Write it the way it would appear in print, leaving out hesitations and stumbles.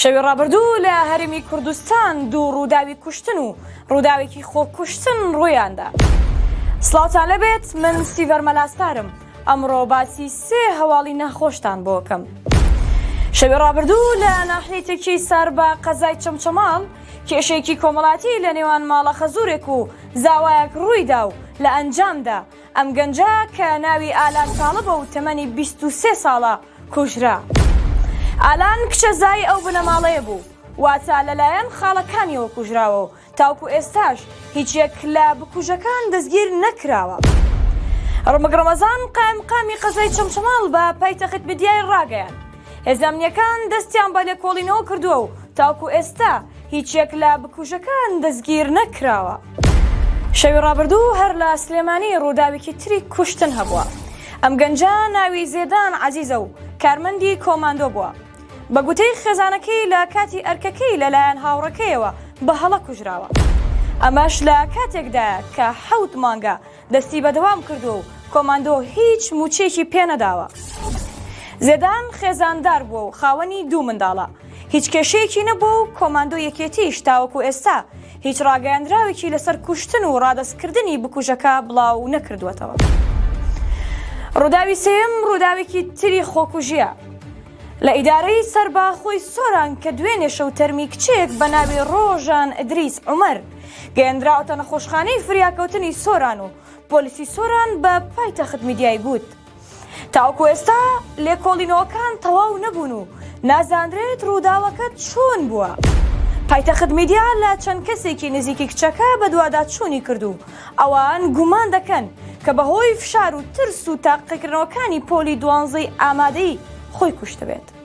شەوی ڕابردوو لە هەرێمی کوردستان دوو ڕووداوی کوشتن و ڕووداوێکی خۆکوشتن ڕوویاندا. سڵاوتان لەبێت، من سیڤەر مەلاستارم. ئەمڕۆ باسی سێ هەواڵی ناخۆشتان بۆکەم. شەوی ڕابردوو لە ناحیەتێکی سەر بە قەزای چەمچەماڵ کێشێکی کۆمەڵاتی لە نێوان ماڵە خەزوورێک و زاوایەک ڕوویدا و لە ئەنجامدا ئەم گەنجە کە ناوی ئالان تاڵبە و تەمەنی 23 ساڵە کوژرا. ئالان کچە زای ئەو بنەماڵەیە بوو، واتە لەلایەن خاڵەکانیەوە کوژراوە و تاوکو ئێستاش هیچ یەک لە بکوژەکان دەستگیر نەکراوە. ڕمەک ڕەمەزان قایمقامی قەزای چەمچەماڵ بە پایتەخت میدیای ڕاگەیان. هێزانیەکان دەستیان بە لێکۆڵینەوە کردووە و تاوکو ئێستا هیچ یەک لە بکوژەکان دەستگیر نەکراوە. شەوی ڕابردوو هەر لە سلێمانی ڕووداوێکی تری کوشتن هەبووە. ئەم گەنجە ناوی زێدان عەزیزە و کارمەندی کۆماندۆ بووە. بە گوتەی خێزانەکەی لە کاتی ئەرکەکەی لەلایەن هاوڕەکەیەوە بە هەڵە کوژراوە. ئەمەش لە کاتێکدا کە 7 مانگە دەستی بەدەوام کردو و کۆماندۆ هیچ موچێکی پێنەداوە. زێدان خێزاندار بووە و خاوەنی 2 منداڵە. هیچ کێشەیەکی نەبوو و کۆماندۆ یەکێتیش تاوەکو ئێستا هیچ ڕاگەیاندراوێکی لەسەر کوشتن و ڕادەستکردنی بکوژەکە بڵاو نەکردووەتەوە. ڕووداوی سێم ڕووداوێکی تری خۆکوژیە. لە ئیدارەی سەرباخۆی سۆران کە دوێنێ شەوتەرمی کچێک بە ناوی ڕۆژان ئەدریس عومەر گەیەندراوەتە نەخۆشخانەی فریاکەوتنی سۆران و پۆلیسی سۆران بە پایتەخت میدیای گوت. تاوەکو ئێستا لێکۆڵینەوەکان تەواو نەبوون و نازانرێت ڕووداوەکە چۆن بووە. پایتەخت میدیا لە چەند کەسێکی نزیکی کچەکە بە دوواداچوونی کردو. ئەوان گومان دەکەن کە بەهۆی فشار و ترس و تاقیکردنەوەکانی پۆلی 12 ئامادەی خۆی کوشتە بێت.